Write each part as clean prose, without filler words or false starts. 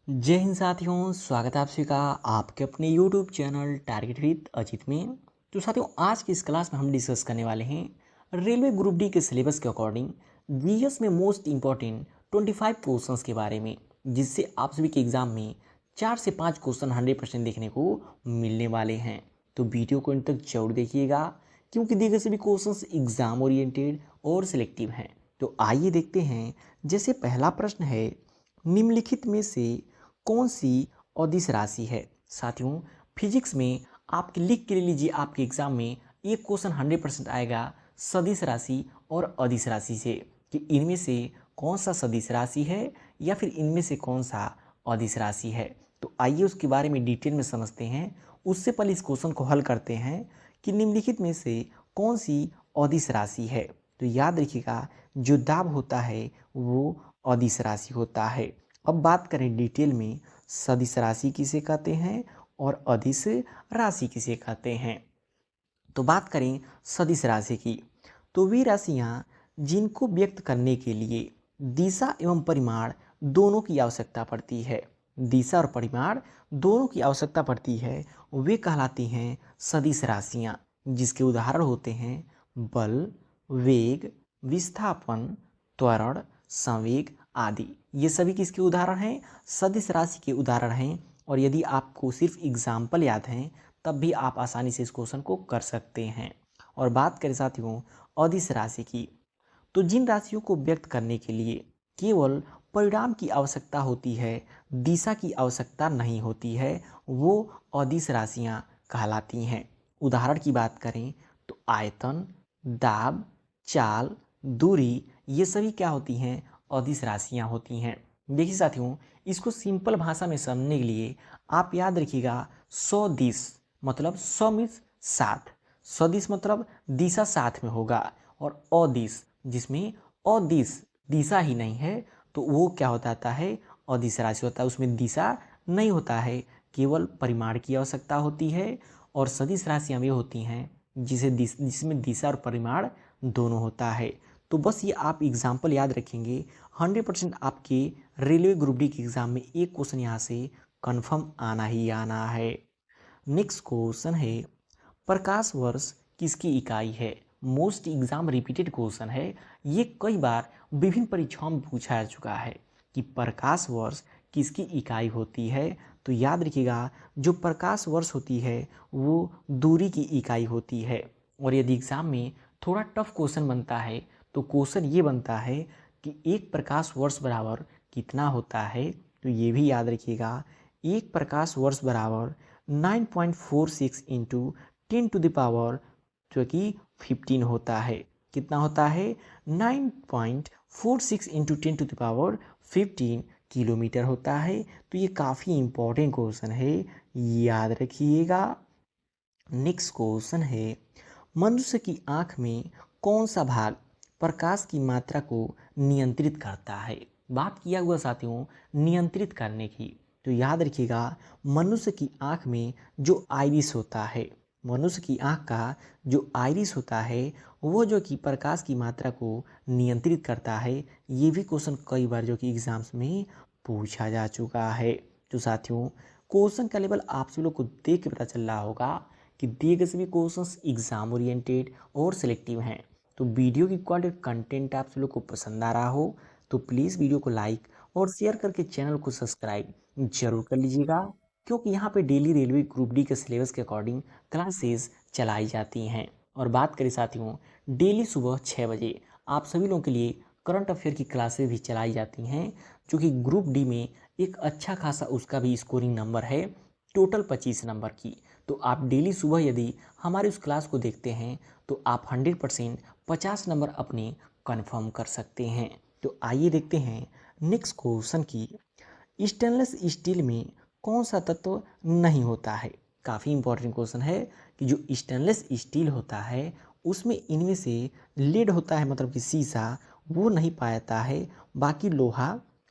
जय हिंद साथियों, स्वागत है आप सभी का आपके अपने YouTube channel target with Ajit में। तो साथियों, आज की इस क्लास में हम डिस्कस करने वाले हैं रेलवे ग्रुप डी के सिलेबस के अकॉर्डिंग जीएस में मोस्ट इंपॉर्टेंट 25 क्वेश्चंस के बारे में, जिससे आप सभी के एग्जाम में 4 से 5 क्वेश्चन 100% देखने को मिलने वाले हैं। तो वीडियो को अंत तक जरूर देखिएगा, क्योंकि दिए गए सभी क्वेश्चंस एग्जाम ओरिएंटेड और सिलेक्टिव हैं। तो आइए देखते हैं। जैसे पहला प्रश्न है, निम्नलिखित में से कौन सी अदिश राशि है। साथियों, फिजिक्स में आप लिख के ले लीजिए, आपके एग्जाम में एक क्वेश्चन 100% आएगा सदिश राशि और अदिश राशि से, कि इनमें से कौन सा सदिश राशि है या फिर इनमें से कौन सा अदिश राशि है। तो आइए उसके बारे में डिटेल में समझते हैं। उससे पहले इस क्वेश्चन को हल करते हैं कि निम्नलिखित में से कौन सी अदिश राशि है। तो याद रखिएगा, जो दाब होता है वो अदिश राशि होता है। अब बात करें डिटेल में, सदिश राशि किसे कहते हैं और अदिश राशि किसे कहते हैं। तो बात करें सदिश राशि की, तो वे राशियां जिनको व्यक्त करने के लिए दिशा एवं परिमाण दोनों की आवश्यकता पड़ती है, दिशा और परिमाण दोनों की आवश्यकता पड़ती है, वे कहलाती हैं सदिश राशियां, जिसके उदाहरण होते हैं बल, वेग, विस्थापन, त्वरण, संवेग आदि। ये सभी किसके उदाहरण हैं? सदिश राशि के उदाहरण हैं। और यदि आपको सिर्फ एग्जाम्पल याद हैं तब भी आप आसानी से इस क्वेश्चन को कर सकते हैं। और बात करें साथियों अदिश राशि की, तो जिन राशियों को व्यक्त करने के लिए केवल परिणाम की आवश्यकता होती है, दिशा की आवश्यकता नहीं होती है, वो अदिश राशियां कहलाती हैं। उदाहरण की बात करें तो आयतन, दाब, चाल, दूरी, ये सभी क्या होती हैं? अदिश राशियां होती हैं। देखिए साथियों, इसको सिंपल भाषा में समझने के लिए आप याद रखिएगा, 100 दिश मतलब 100 मीन्स 60, सदिश मतलब दिशा साथ में होगा, और अदिश जिसमें अदिश दिशा ही नहीं है तो वो क्या होता है? अदिश राशि होता है। उसमें दिशा नहीं होता है, केवल परिमाण की आवश्यकता होती है। और सदिश राशियां वे होती हैं जिसमें दिशा और परिमाण दोनों होता है। तो बस ये आप एग्जाम्पल याद रखेंगे, 100% आपके रेलवे ग्रुप डी के एग्जाम में एक क्वेश्चन यहाँ से कन्फर्म आना ही आना है। नेक्स्ट क्वेश्चन है, प्रकाश वर्ष किसकी इकाई है। मोस्ट एग्जाम रिपीटेड क्वेश्चन है, ये कई बार विभिन्न परीक्षाओं में पूछा जा चुका है कि प्रकाश वर्ष किसकी इकाई होती है। तो याद रखिएगा, जो प्रकाश वर्ष होती है वो दूरी की इकाई होती है। और यदि एग्जाम में थोड़ा टफ क्वेश्चन बनता है तो क्वेश्चन ये बनता है कि एक प्रकाश वर्ष बराबर कितना होता है। तो ये भी याद रखिएगा, एक प्रकाश वर्ष बराबर 9.46 इंटू 10 टू द पावर जो कि 15 होता है। कितना होता है? 9.46 into 10 to the power 15 kilometre होता है। तो ये काफ़ी इंपॉर्टेंट क्वेश्चन है, याद रखिएगा। नेक्स्ट क्वेश्चन है, मनुष्य की आंख में कौन सा भाग प्रकाश की मात्रा को नियंत्रित करता है। बात किया हुआ साथियों नियंत्रित करने की, तो याद रखिएगा, मनुष्य की आंख में जो आइरिस होता है, मनुष्य की आंख का जो आइरिस होता है वो जो कि प्रकाश की मात्रा को नियंत्रित करता है। ये भी क्वेश्चन कई बार जो कि एग्जाम्स में पूछा जा चुका है। तो साथियों, क्वेश्चन का लेवल आप सभी लोग को देख के पता चल रहा होगा कि दिए गए सभी क्वेश्चंस एग्जाम ओरिएंटेड और सिलेक्टिव हैं। तो वीडियो की क्वालिटी कंटेंट आप सब लोग को पसंद आ रहा हो तो प्लीज़ वीडियो को लाइक और शेयर करके चैनल को सब्सक्राइब जरूर कर लीजिएगा, क्योंकि यहाँ पे डेली रेलवे ग्रुप डी के सिलेबस के अकॉर्डिंग क्लासेस चलाई जाती हैं। और बात करें साथियों, डेली सुबह 6 बजे आप सभी लोगों के लिए करंट अफेयर की क्लासेस भी चलाई जाती हैं, जो कि ग्रुप डी में एक अच्छा खासा उसका भी स्कोरिंग नंबर है, टोटल 25 नंबर की। तो आप डेली सुबह यदि हमारे उस क्लास को देखते हैं तो आप 100% 50 नंबर अपने कन्फर्म कर सकते हैं। तो आइए देखते हैं नेक्स्ट क्वेश्चन की, स्टेनलेस स्टील में कौन सा तत्व नहीं होता है। काफ़ी इंपॉर्टेंट क्वेश्चन है कि जो स्टेनलेस स्टील होता है उसमें इनमें से लेड होता है, मतलब कि शीशा, वो नहीं पाया जाता है। बाकी लोहा,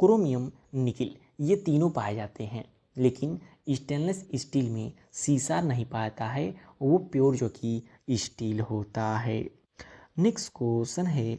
क्रोमियम, निकिल, ये तीनों पाए जाते हैं, लेकिन स्टेनलेस स्टील में शीशा नहीं पाया जाता है, वो प्योर जो कि स्टील होता है। नेक्स्ट क्वेश्चन है,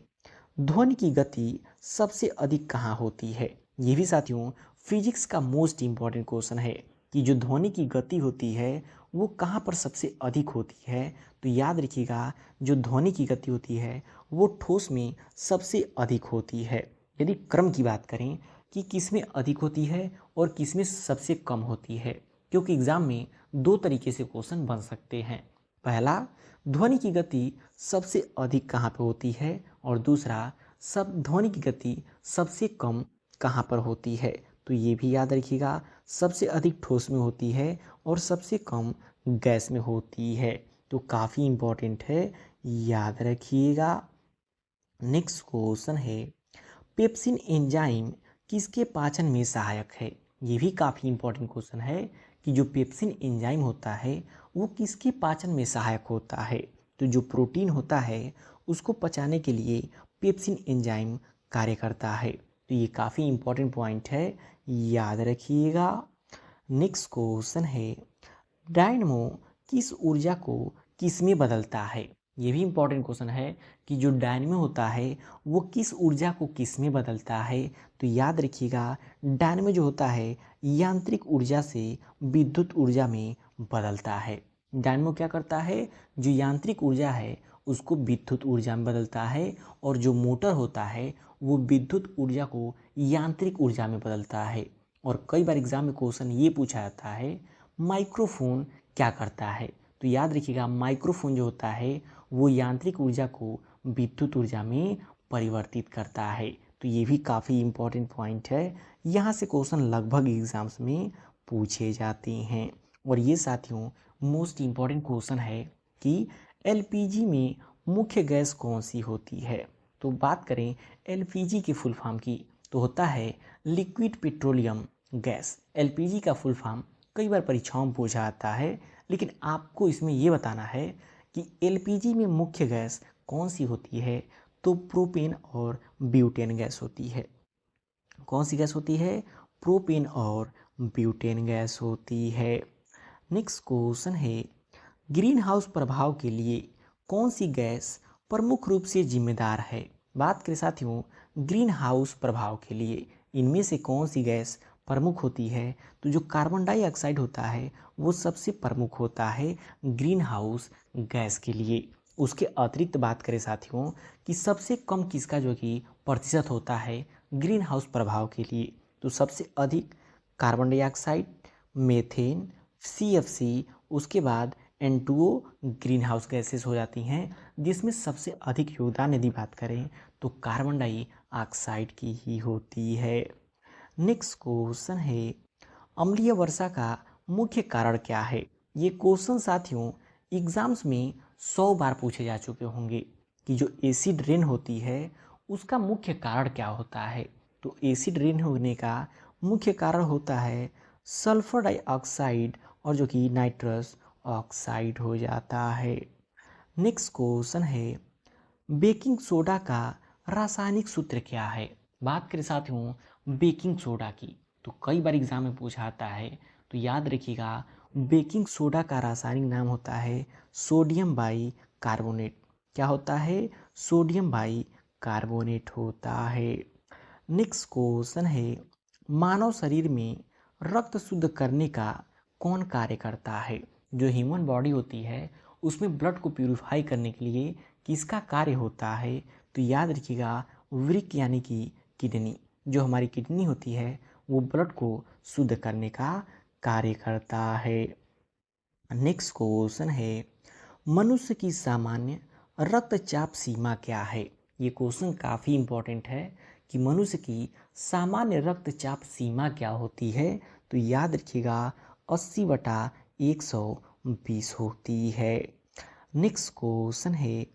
ध्वनि की गति सबसे अधिक कहाँ होती है। ये भी साथियों फिजिक्स का मोस्ट इम्पॉर्टेंट क्वेश्चन है कि जो ध्वनि की गति होती है वो कहाँ पर सबसे अधिक होती है। तो याद रखिएगा, जो ध्वनि की गति होती है वो ठोस में सबसे अधिक होती है। यदि क्रम की बात करें कि किस में अधिक होती है और किस में सबसे कम होती है, क्योंकि एग्जाम में दो तरीके से क्वेश्चन बन सकते हैं। पहला, ध्वनि की गति सबसे अधिक कहाँ पे होती है, और दूसरा, सब ध्वनि की गति सबसे कम कहाँ पर होती है। तो ये भी याद रखिएगा, सबसे अधिक ठोस में होती है और सबसे कम गैस में होती है। तो काफ़ी इम्पोर्टेंट है, याद रखिएगा। नेक्स्ट क्वेश्चन है, पेप्सिन एंजाइम किसके पाचन में सहायक है। ये भी काफ़ी इम्पोर्टेंट क्वेश्चन है कि जो पेप्सिन एंजाइम होता है वो किसके पाचन में सहायक होता है। तो जो प्रोटीन होता है उसको पचाने के लिए पेप्सिन एंजाइम कार्य करता है। तो ये काफ़ी इम्पोर्टेंट पॉइंट है, याद रखिएगा। नेक्स्ट क्वेश्चन है, डायनमो किस ऊर्जा को किस में बदलता है। ये भी इम्पोर्टेंट क्वेश्चन है कि जो डायनमो होता है वो किस ऊर्जा को किस में बदलता है। तो याद रखिएगा, डायनमो जो होता है यांत्रिक ऊर्जा से विद्युत ऊर्जा में बदलता है। डायनमो क्या करता है, जो यांत्रिक ऊर्जा है उसको विद्युत ऊर्जा में बदलता है, और जो मोटर होता है वो विद्युत ऊर्जा को यांत्रिक ऊर्जा में बदलता है। और कई बार एग्जाम में क्वेश्चन ये पूछा जाता है, माइक्रोफोन क्या करता है। तो याद रखिएगा, माइक्रोफोन जो होता है वो यांत्रिक ऊर्जा को विद्युत ऊर्जा में परिवर्तित करता है। तो ये भी काफ़ी इम्पोर्टेंट पॉइंट है, यहाँ से क्वेश्चन लगभग एग्जाम्स में पूछे जाते हैं। और ये साथियों मोस्ट इम्पॉर्टेंट क्वेश्चन है कि एलपीजी में मुख्य गैस कौन सी होती है। तो बात करें एलपीजी की फुल फॉर्म की, तो होता है लिक्विड पेट्रोलियम गैस। एलपीजी का फुल फॉर्म कई बार परीक्षाओं में पूछा जाता है, लेकिन आपको इसमें ये बताना है कि एलपीजी में मुख्य गैस कौन सी होती है। तो प्रोपेन और ब्यूटेन गैस होती है। कौन सी गैस होती है, प्रोपेन और ब्यूटेन गैस होती है। नेक्स्ट क्वेश्चन है, ग्रीन हाउस प्रभाव के लिए कौन सी गैस प्रमुख रूप से जिम्मेदार है। बात करें साथियों ग्रीन हाउस प्रभाव के लिए, इनमें से कौन सी गैस प्रमुख होती है। तो जो कार्बन डाइऑक्साइड होता है वो सबसे प्रमुख होता है ग्रीन हाउस गैस के लिए। उसके अतिरिक्त बात करें साथियों कि सबसे कम किसका जो कि प्रतिशत होता है ग्रीन हाउस प्रभाव के लिए, तो सबसे अधिक कार्बन डाइऑक्साइड, मेथेन, सीएफसी, उसके बाद N2O ग्रीन हाउस गैसेस हो जाती हैं, जिसमें सबसे अधिक योगदान यदि बात करें तो कार्बन डाइऑक्साइड की ही होती है। नेक्स्ट क्वेश्चन है, अम्लीय वर्षा का मुख्य कारण क्या है। ये क्वेश्चन साथियों एग्जाम्स में 100 बार पूछे जा चुके होंगे कि जो एसिड रेन होती है उसका मुख्य कारण क्या होता है। तो एसिड रेन होने का मुख्य कारण होता है सल्फर डाइऑक्साइड और जो कि नाइट्रस ऑक्साइड हो जाता है। नेक्स्ट क्वेश्चन है, बेकिंग सोडा का रासायनिक सूत्र क्या है। बात करें साथियों बेकिंग सोडा की, तो कई बार एग्जाम में पूछा आता है। तो याद रखिएगा, बेकिंग सोडा का रासायनिक नाम होता है सोडियम बाई कार्बोनेट। क्या होता है, सोडियम बाई कार्बोनेट होता है। नेक्स्ट क्वेश्चन है, मानव शरीर में रक्त शुद्ध करने का कौन कार्य करता है। जो ह्यूमन बॉडी होती है उसमें ब्लड को प्यूरिफाई करने के लिए किसका कार्य होता है। तो याद रखिएगा, वृक्क यानी कि किडनी, जो हमारी किडनी होती है वो ब्लड को शुद्ध करने का कार्य करता है। नेक्स्ट क्वेश्चन है, मनुष्य की सामान्य रक्तचाप सीमा क्या है। ये क्वेश्चन काफ़ी इम्पोर्टेंट है कि मनुष्य की सामान्य रक्तचाप सीमा क्या होती है। तो याद रखिएगा 80/120 होती है। नेक्स्ट क्वेश्चन है,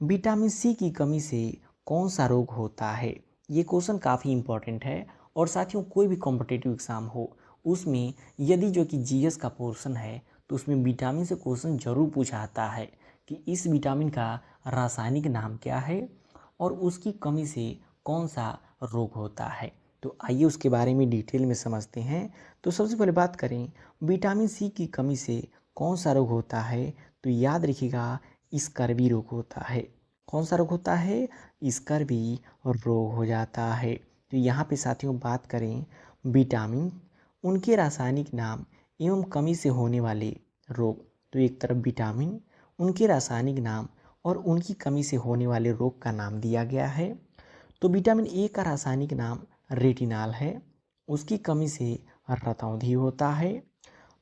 विटामिन सी की कमी से कौन सा रोग होता है। ये क्वेश्चन काफ़ी इम्पोर्टेंट है, और साथियों कोई भी कॉम्पिटिटिव एग्ज़ाम हो उसमें यदि जो कि जीएस का पोर्शन है तो उसमें विटामिन से क्वेश्चन जरूर पूछा जाता है कि इस विटामिन का रासायनिक नाम क्या है और उसकी कमी से कौन सा रोग होता है। तो आइए उसके बारे में डिटेल में समझते हैं। तो सबसे पहले बात करें विटामिन सी की कमी से कौन सा रोग होता है। तो याद रखिएगा, स्कर्वी रोग होता है। कौन सा रोग होता है, स्कर्वी रोग हो जाता है। तो यहाँ पे साथियों बात करें विटामिन, उनके रासायनिक नाम एवं कमी से होने वाले रोग। तो एक तरफ विटामिन, उनके रासायनिक नाम और उनकी कमी से होने वाले रोग का नाम दिया गया है। तो विटामिन ए का रासायनिक नाम रेटिनाल है, उसकी कमी से रतौंधी होता है।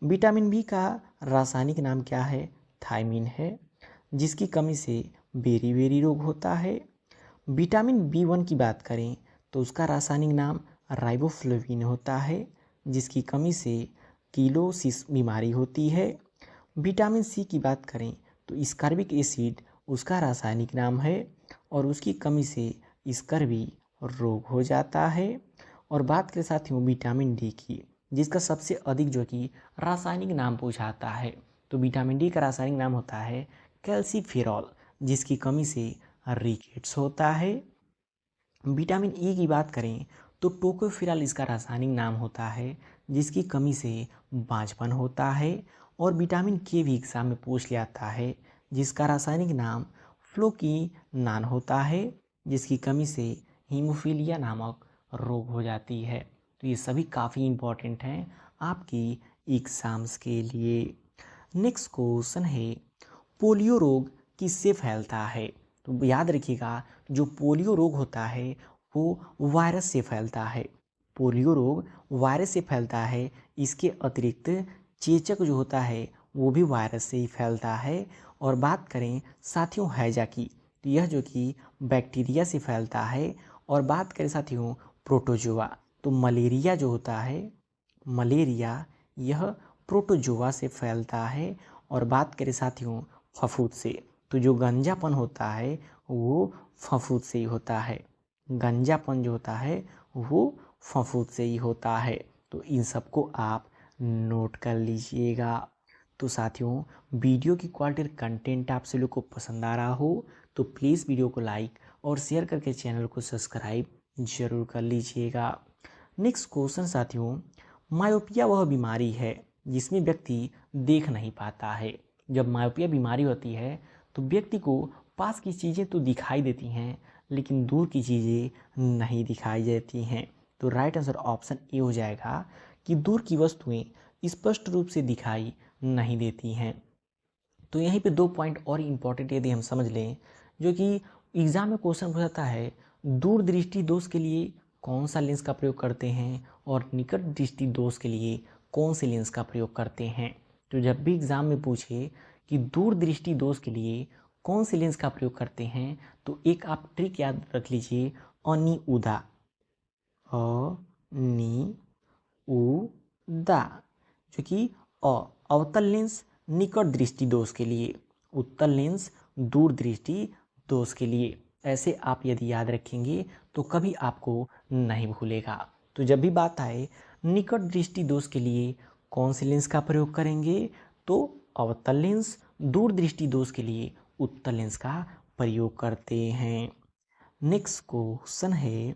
विटामिन बी का रासायनिक नाम क्या है? थायमीन है, जिसकी कमी से बेरी-बेरी रोग होता है। विटामिन बी वन की बात करें तो उसका रासायनिक नाम राइबोफ्लेविन होता है, जिसकी कमी से किलोसिस बीमारी होती है। विटामिन सी की बात करें तो स्कर्बिक एसिड उसका रासायनिक नाम है और उसकी कमी से स्कर्वी रोग हो जाता है। और बात करें साथियों विटामिन डी की, जिसका सबसे अधिक जो कि रासायनिक नाम पूछा जाता है, तो विटामिन डी का रासायनिक नाम होता है कैल्सीफेरॉल, जिसकी कमी से रिकेट्स होता है। विटामिन ई की बात करें तो टोकोफेरॉल इसका रासायनिक नाम होता है, जिसकी कमी से बांझपन होता है। और विटामिन के भी एग्जाम में पूछ लिया जाता है, जिसका रासायनिक नाम फ्लोकिनान होता है, जिसकी कमी से हीमोफीलिया नामक रोग हो जाती है। तो ये सभी काफ़ी इम्पोर्टेंट हैं आपकी एग्ज़ाम्स के लिए। नेक्स्ट क्वेश्चन है, पोलियो रोग किससे फैलता है? तो याद रखिएगा, जो पोलियो रोग होता है वो वायरस से फैलता है। पोलियो रोग वायरस से फैलता है। इसके अतिरिक्त चेचक जो होता है वो भी वायरस से ही फैलता है। और बात करें साथियों हैजा की, तो यह जो कि बैक्टीरिया से फैलता है। और बात करें साथियों प्रोटोजोआ, तो मलेरिया जो होता है, मलेरिया यह प्रोटोजोआ से फैलता है। और बात करें साथियों फफूंद से, तो जो गंजापन होता है वो फफूंद से ही होता है। गंजापन जो होता है वो फफूंद से ही होता है। तो इन सबको आप नोट कर लीजिएगा। तो साथियों वीडियो की क्वालिटी और कंटेंट आप सभी लोग को पसंद आ रहा हो तो प्लीज़ वीडियो को लाइक और शेयर करके चैनल को सब्सक्राइब जरूर कर लीजिएगा। नेक्स्ट क्वेश्चन साथियों, मायोपिया वह बीमारी है जिसमें व्यक्ति देख नहीं पाता है। जब मायोपिया बीमारी होती है तो व्यक्ति को पास की चीज़ें तो दिखाई देती हैं लेकिन दूर की चीज़ें नहीं दिखाई देती हैं। तो राइट आंसर ऑप्शन ए हो जाएगा कि दूर की वस्तुएं स्पष्ट रूप से दिखाई नहीं देती हैं। तो यहीं पे 2 पॉइंट और इम्पॉर्टेंट यदि हम समझ लें, जो कि एग्ज़ाम में क्वेश्चन पूछता है, दूर दृष्टि दोष के लिए कौन सा लेंस का प्रयोग करते हैं और निकट दृष्टि दोष के लिए कौन से लेंस का प्रयोग करते हैं। तो जब भी एग्ज़ाम में पूछे कि दूर दृष्टि दोष के लिए कौन से लेंस का प्रयोग करते हैं, तो एक आप ट्रिक याद रख लीजिए, अनिउदा, अनिउदा, जो कि अवतल लेंस निकट दृष्टि दोष के लिए, उत्तल लेंस दूर दृष्टि दोष के लिए। ऐसे आप यदि याद रखेंगे तो कभी आपको नहीं भूलेगा। तो जब भी बात आए निकट दृष्टि दोष के लिए कौन से लेंस का प्रयोग करेंगे, तो अवतल लेंस, दूर दृष्टि दोष के लिए उत्तल लेंस का प्रयोग करते हैं। नेक्स्ट क्वेश्चन है,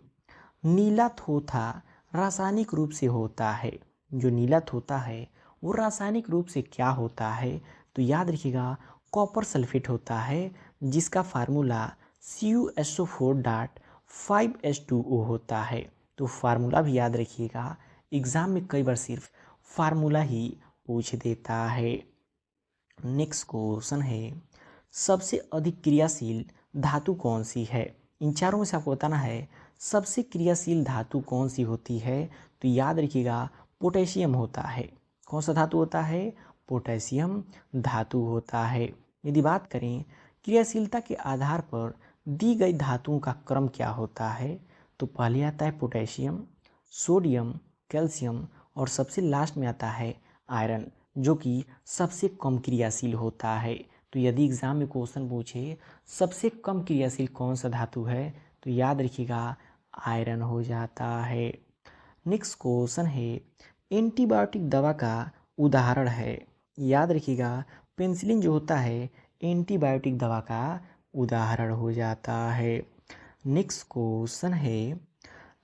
नीला थोथा रासायनिक रूप से होता है। जो नीला थोथा है वो रासायनिक रूप से क्या होता है? तो याद रखिएगा कॉपर सल्फेट होता है, जिसका फार्मूला CuSO4.5H2O होता है। तो फार्मूला भी याद रखिएगा, एग्ज़ाम में कई बार सिर्फ फार्मूला ही पूछ देता है। नेक्स्ट क्वेश्चन है, सबसे अधिक क्रियाशील धातु कौन सी है? इन चारों में से आपको बताना है सबसे क्रियाशील धातु कौन सी होती है। तो याद रखिएगा पोटेशियम होता है। कौन सा धातु होता है? पोटेशियम धातु होता है। यदि बात करें क्रियाशीलता के आधार पर दी गई धातुओं का क्रम क्या होता है, तो पहले आता है पोटेशियम, सोडियम, कैल्शियम और सबसे लास्ट में आता है आयरन, जो कि सबसे कम क्रियाशील होता है। तो यदि एग्ज़ाम में क्वेश्चन पूछे सबसे कम क्रियाशील कौन सा धातु है, तो याद रखिएगा आयरन हो जाता है। नेक्स्ट क्वेश्चन है, एंटीबायोटिक दवा का उदाहरण है। याद रखिएगा पेनिसिलिन जो होता है एंटीबायोटिक दवा का उदाहरण हो जाता है। नेक्स्ट क्वेश्चन है,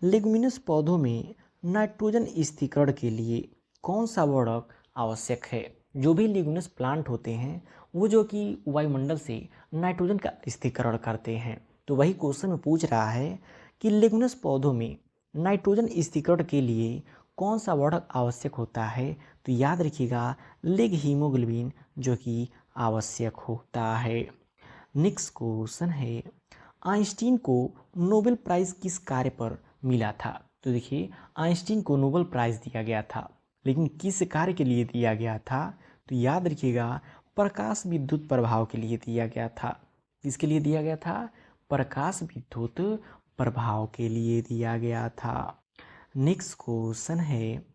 लेगुमिनस पौधों में नाइट्रोजन स्थिरीकरण के लिए कौन सा वर्णक आवश्यक है? जो भी लेगुमिनस प्लांट होते हैं वो जो कि वायुमंडल से नाइट्रोजन का स्थिरीकरण करते हैं। तो वही क्वेश्चन में पूछ रहा है कि लेगुमिनस पौधों में नाइट्रोजन स्थिरीकरण के लिए कौन सा वर्णक आवश्यक होता है? तो याद रखिएगा लेग हीमोग्लोबिन जो कि आवश्यक होता है। नेक्स्ट क्वेश्चन है, आइंस्टीन को नोबेल प्राइज किस कार्य पर मिला था? तो देखिए आइंस्टीन को नोबेल प्राइज दिया गया था, लेकिन किस कार्य के लिए दिया गया था? तो याद रखिएगा प्रकाश विद्युत प्रभाव के लिए दिया गया था। किसके लिए दिया गया था? प्रकाश विद्युत प्रभाव के लिए दिया गया था। नेक्स्ट क्वेश्चन है,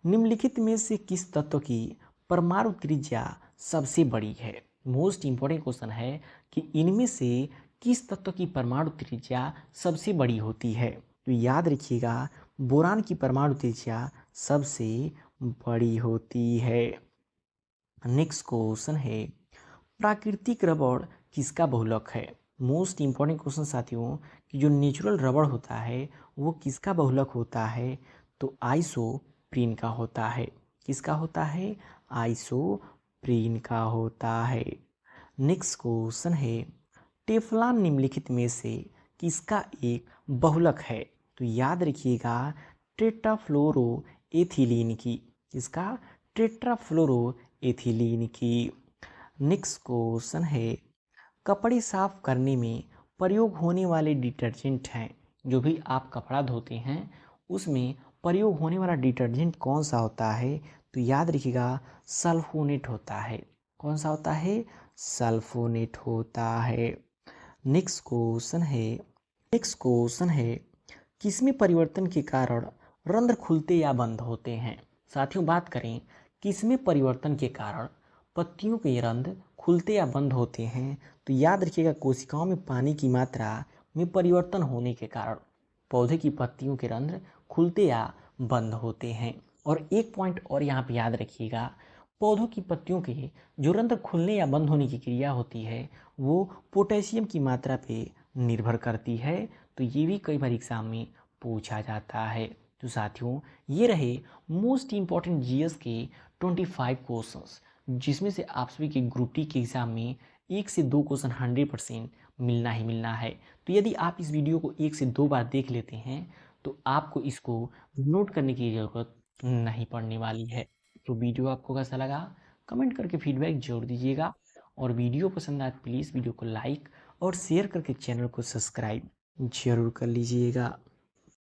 निम्नलिखित में से किस तत्व की परमाणु त्रिज्या सबसे बड़ी है? मोस्ट इंपॉर्टेंट क्वेश्चन है कि इनमें से किस तत्व की परमाणु त्रिज्या सबसे बड़ी होती है? तो याद रखिएगा बोरान की परमाणु त्रिज्या सबसे बड़ी होती है। नेक्स्ट क्वेश्चन है, प्राकृतिक रबड़ किसका बहुलक है? मोस्ट इंपॉर्टेंट क्वेश्चन साथियों कि जो नेचुरल रबड़ होता है वो किसका बहुलक होता है? तो आइसोप्रीन का होता है। किसका होता है? आइसोप्रीन का होता है। नेक्स्ट क्वेश्चन है, टेफ्लॉन निम्नलिखित में से किसका एक बहुलक है? तो याद रखिएगा टेट्राफ्लोरोएथिलीन की। किसका? टेट्राफ्लोरोएथिलीन की। नेक्स्ट क्वेश्चन है, कपड़े साफ करने में प्रयोग होने वाले डिटर्जेंट हैं, जो भी आप कपड़ा धोते हैं उसमें प्रयोग होने वाला डिटर्जेंट कौन सा होता है? तो याद रखिएगा सल्फोनेट होता है। कौन सा होता है? सल्फोनेट होता है। नेक्स्ट क्वेश्चन है, किसमें परिवर्तन के कारण रंध्र खुलते या बंद होते हैं? साथियों बात करें किसमें परिवर्तन के कारण पत्तियों के रंध्र खुलते या बंद होते हैं? तो याद रखिएगा कोशिकाओं में पानी की मात्रा में परिवर्तन होने के कारण पौधे की पत्तियों के रंध्र खुलते या बंद होते हैं। और एक पॉइंट और यहाँ पे याद रखिएगा, पौधों की पत्तियों के जो रंध्र खुलने या बंद होने की क्रिया होती है वो पोटेशियम की मात्रा पे निर्भर करती है। तो ये भी कई बार एग्जाम में पूछा जाता है। तो साथियों ये रहे मोस्ट इम्पॉर्टेंट जीएस के 25 क्वेश्चंस, जिसमें से आप सभी के ग्रुप टी के एग्जाम में 1 से 2 क्वेश्चन 100% मिलना ही मिलना है। तो यदि आप इस वीडियो को 1 से 2 बार देख लेते हैं तो आपको इसको नोट करने की ज़रूरत नहीं पड़ने वाली है। तो वीडियो आपको कैसा लगा कमेंट करके फीडबैक जरूर दीजिएगा, और वीडियो पसंद आए प्लीज़ वीडियो को लाइक और शेयर करके चैनल को सब्सक्राइब जरूर कर लीजिएगा।